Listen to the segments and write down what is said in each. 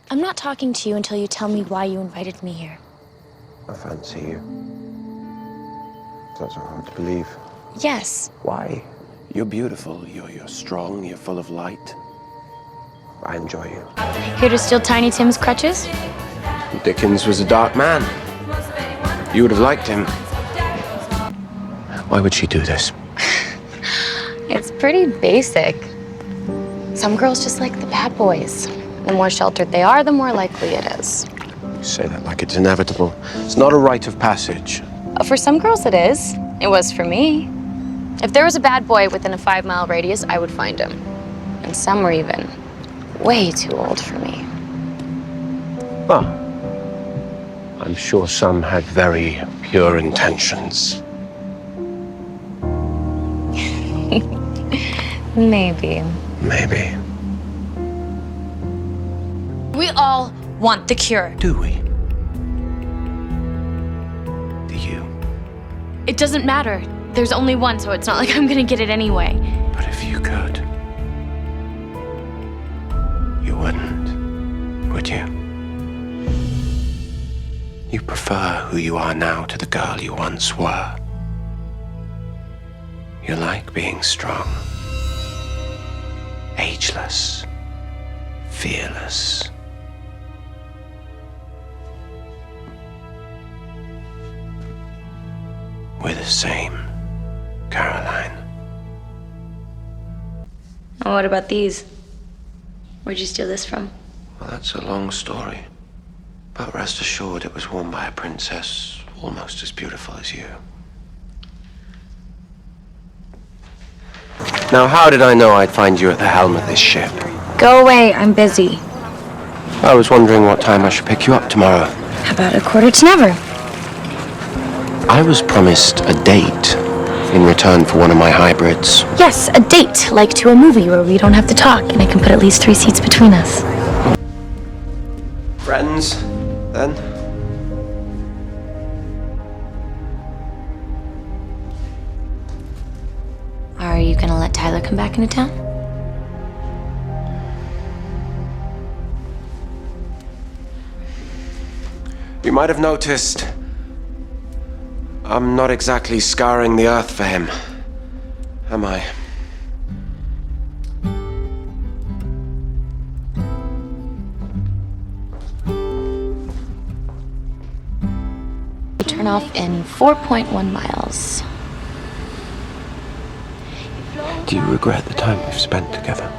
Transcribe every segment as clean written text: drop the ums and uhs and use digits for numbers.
I'm not talking to you until you tell me why you invited me here. I fancy you. That's so hard to believe. Yes. Why? You're beautiful, you're strong, you're full of light. I enjoy you. Here to steal Tiny Tim's crutches? Dickens was a dark man. You would have liked him. Why would she do this? It's pretty basic. Some girls just like the bad boys. The more sheltered they are, the more likely it is. You say that like it's inevitable. It's not a rite of passage. For some girls it is. It was for me. If there was a bad boy within a 5-mile radius, I would find him. And some were even way too old for me. Well, I'm sure some had very pure intentions. Maybe. Maybe. We all want the cure. Do we? Do you? It doesn't matter. There's only one, so it's not like I'm gonna get it anyway. But if you could, you wouldn't, would you? You prefer who you are now to the girl you once were. You like being strong, ageless, fearless. We're the same, Caroline. And what about these? Where'd you steal this from? Well, that's a long story. But rest assured it was worn by a princess almost as beautiful as you. Now, how did I know I'd find you at the helm of this ship? Go away, I'm busy. I was wondering what time I should pick you up tomorrow. How about 9:45? I was promised a date in return for one of my hybrids. Yes, a date, like to a movie where we don't have to talk and I can put at least 3 seats between us. Friends, then? Are you gonna let Tyler come back into town? You might have noticed I'm not exactly scouring the earth for him, am I? We turn off in 4.1 miles. Do you regret the time we've spent together?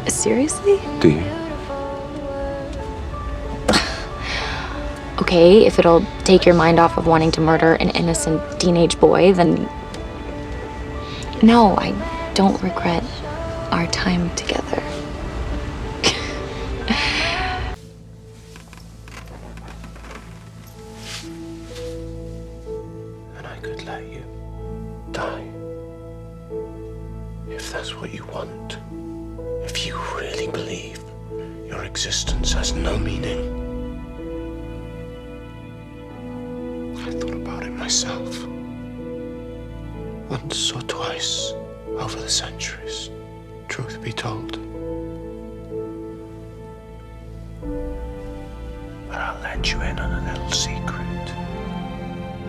Seriously? Do you? Okay, if it'll take your mind off of wanting to murder an innocent teenage boy, then... No, I don't regret our time together. And I could let you die. If that's what you want. If you really believe your existence has no meaning. I thought about it myself. Once or twice over the centuries, truth be told. But I'll let you in on a little secret.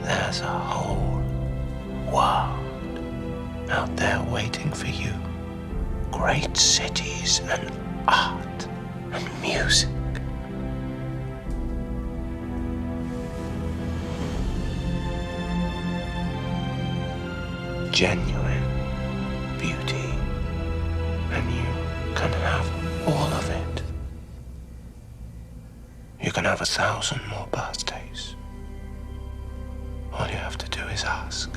There's a whole world out there waiting for you. Great cities and art and music. Genuine beauty, and you can have all of it. You can have 1,000 more birthdays. All you have to do is ask.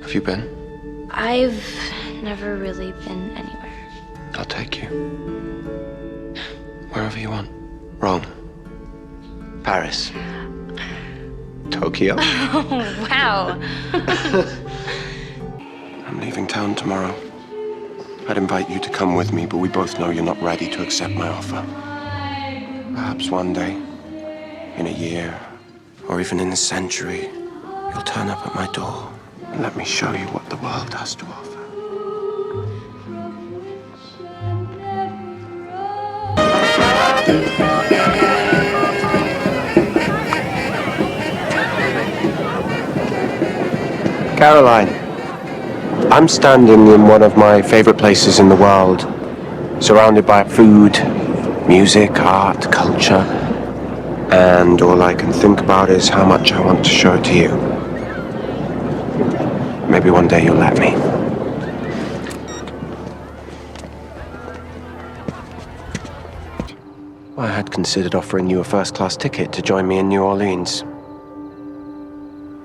Have you been? I've never really been anywhere. I'll take you. Wherever you want. Rome. Paris. Tokyo. Oh, wow. I'm leaving town tomorrow. I'd invite you to come with me, but we both know you're not ready to accept my offer. Perhaps one day, in a year, or even in a century, you'll turn up at my door and let me show you what the world has to offer. Caroline, I'm standing in one of my favorite places in the world, surrounded by food, music, art, culture, and all I can think about is how much I want to show it to you. Maybe one day you'll let me. I had considered offering you a first-class ticket to join me in New Orleans.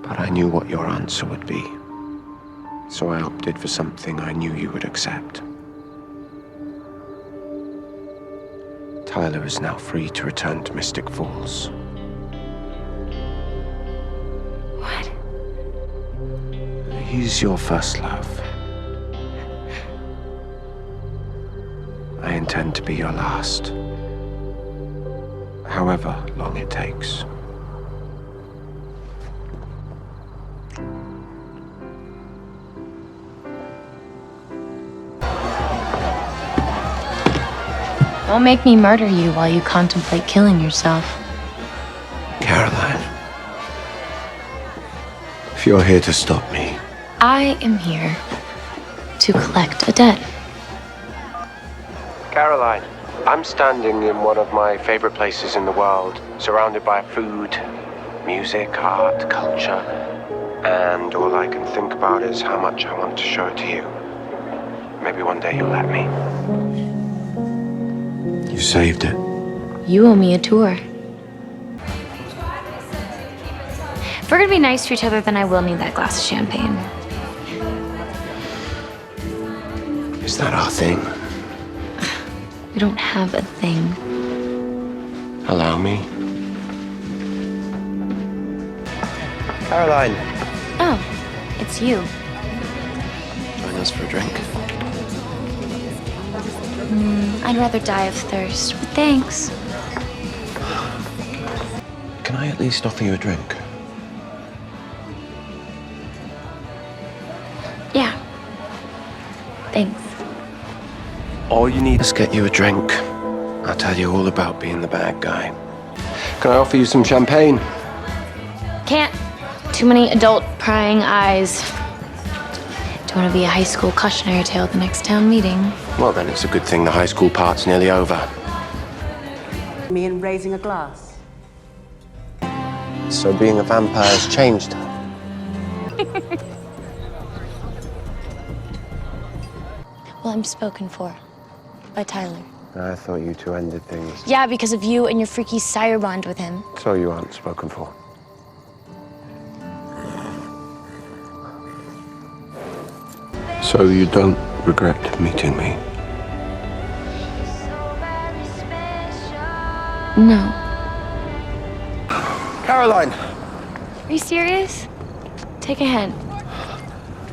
But I knew what your answer would be. So I opted for something I knew you would accept. Tyler is now free to return to Mystic Falls. What? He's your first love. I intend to be your last. However long it takes. Don't make me murder you while you contemplate killing yourself. Caroline, if you're here to stop me... I am here to collect a debt. Caroline, I'm standing in one of my favorite places in the world, surrounded by food, music, art, culture, and all I can think about is how much I want to show it to you. Maybe one day you'll let me. You saved it. You owe me a tour. If we're gonna be nice to each other, then I will need that glass of champagne. Is that our thing? We don't have a thing. Allow me. Caroline. Oh, it's you. Join us for a drink. I'd rather die of thirst, but thanks. Can I at least offer you a drink? Yeah. Thanks. All you need is get you a drink. I'll tell you all about being the bad guy. Can I offer you some champagne? Can't. Too many adult prying eyes. Don't want to be a high school cautionary tale at the next town meeting. Well, then it's a good thing the high school part's nearly over. Me in raising a glass. So being a vampire has changed her. Well, I'm spoken for. By Tyler. I thought you two ended things. Yeah, because of you and your freaky sire bond with him. So you aren't spoken for. So you don't regret meeting me? No. Caroline! Are you serious? Take a hint.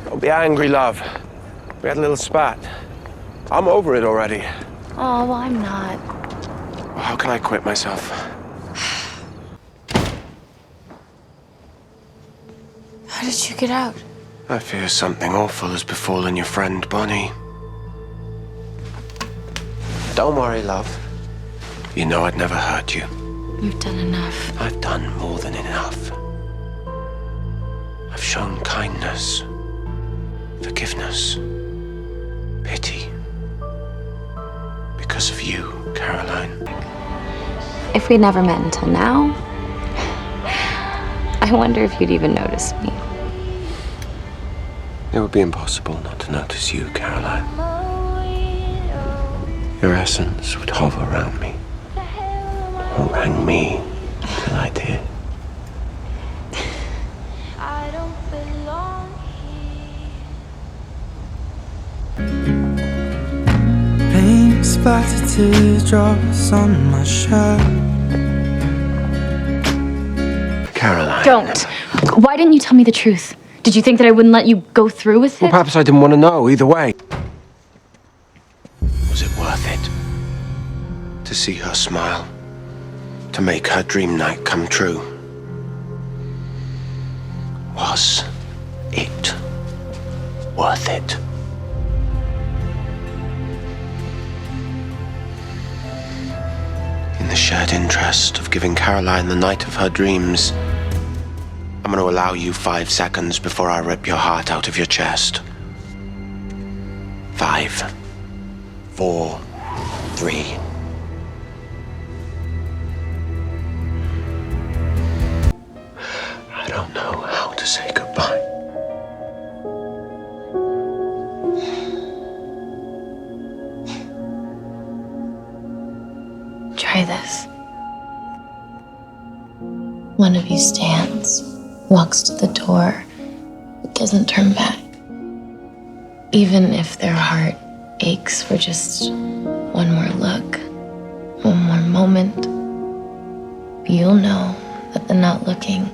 Don't be angry, love. We had a little spat. I'm over it already. Oh, well, I'm not. How can I quit myself? How did you get out? I fear something awful has befallen your friend, Bonnie. Don't worry, love. You know I'd never hurt you. You've done enough. I've done more than enough. I've shown kindness, forgiveness, pity. Because of you, Caroline. If we'd never met until now, I wonder if you'd even notice me. It would be impossible not to notice you, Caroline. Your essence would hover around me, harangue me till I did. Paint splattered teardrops on my shirt. Caroline. Don't. Why didn't you tell me the truth? Did you think that I wouldn't let you go through with Well, it? perhaps I didn't want to know either way. Was it worth it? To see her smile? To make her dream night come true? Was it worth it? In the shared interest of giving Caroline the night of her dreams, I'm going to allow you 5 seconds before I rip your heart out of your chest. 5, 4, 3. I don't know how to say goodbye. Try this. One of you stands, walks to the door, but doesn't turn back. Even if their heart aches for just one more look, one more moment, you'll know that the not looking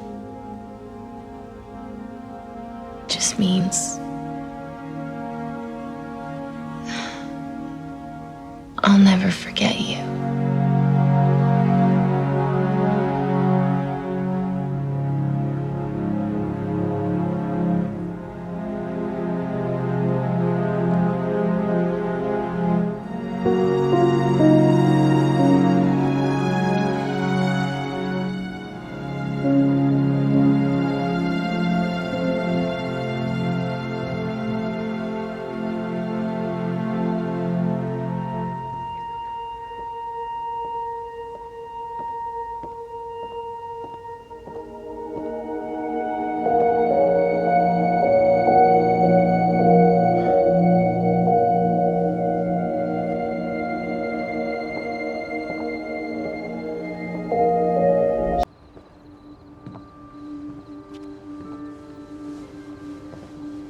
just means I'll never forget you.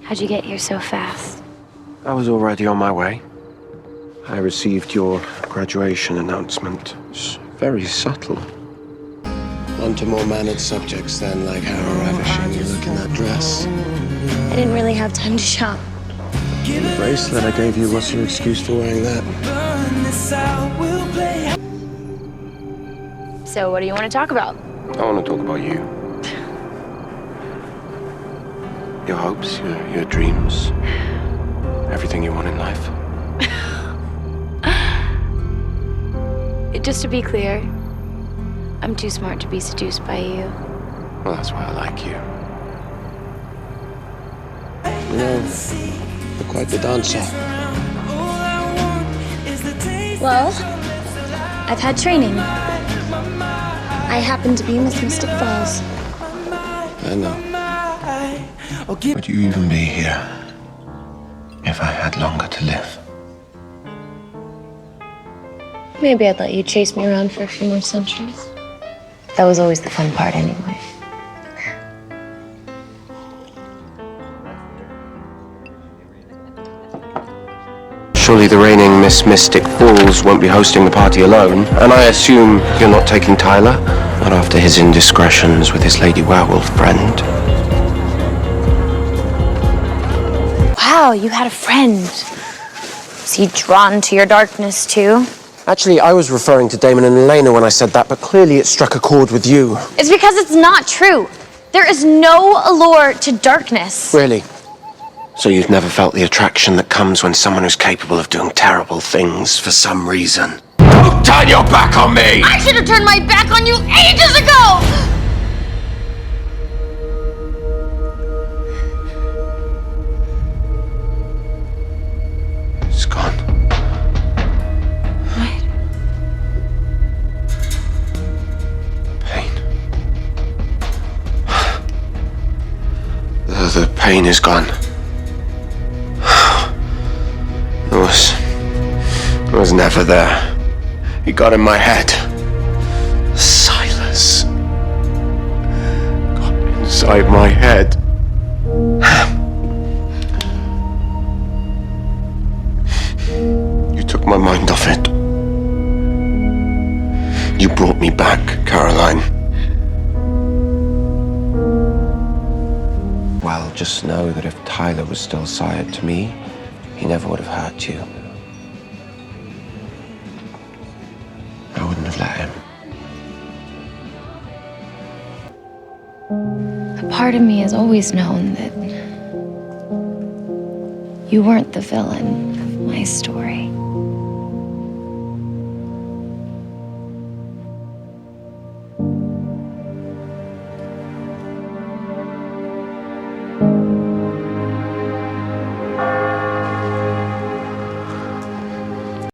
How'd you get here so fast? I was already on my way. I received your graduation announcement. It's very subtle. On to more mannered subjects then, like how ravishing you look in that dress. I didn't really have time to shop. The bracelet I gave you, what's your excuse for wearing that? So what do you want to talk about? I want to talk about you. Your hopes, your dreams, everything you want in life. Just to be clear, I'm too smart to be seduced by you. Well, that's why I like you. You know, you're quite the dancer. Well, I've had training. I happen to be Miss Mystic Falls. I know. Would you even be here if I had longer to live? Maybe I'd let you chase me around for a few more centuries. That was always the fun part anyway. Surely the reigning Miss Mystic Falls won't be hosting the party alone, and I assume you're not taking Tyler? Not after his indiscretions with his lady werewolf friend. Wow, you had a friend. Was he drawn to your darkness too? Actually, I was referring to Damon and Elena when I said that, but clearly it struck a chord with you. It's because it's not true. There is no allure to darkness. Really? So you've never felt the attraction that comes when someone who's capable of doing terrible things for some reason? Don't turn your back on me! I should have turned my back on you ages ago! It's gone. What? Pain. The pain is gone. It was never there. It got in my head. Silas got inside my head. You took my mind off it. You brought me back, Caroline. Well, just know that if Tyler was still sired to me, he never would have hurt you. I wouldn't have let him. A part of me has always known that you weren't the villain of my story.